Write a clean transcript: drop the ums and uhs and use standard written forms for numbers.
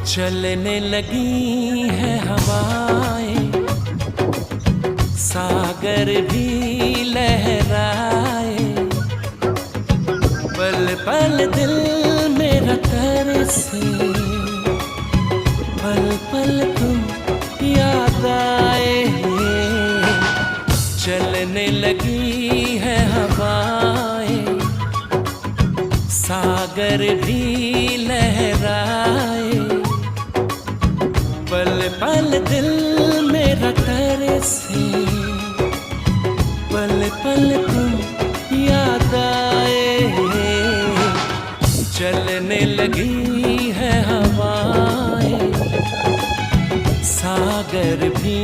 चलने लगी है हवाएं, सागर भी लहराए, पल पल दिल मेरा तरसे, पल पल तुम याद आए। चलने लगी है हवाएं, सागर भी लहराए, पल पल दिल मेरा तरसे, पल पल तुम याद आए। चलने लगी है हवाएं, सागर भी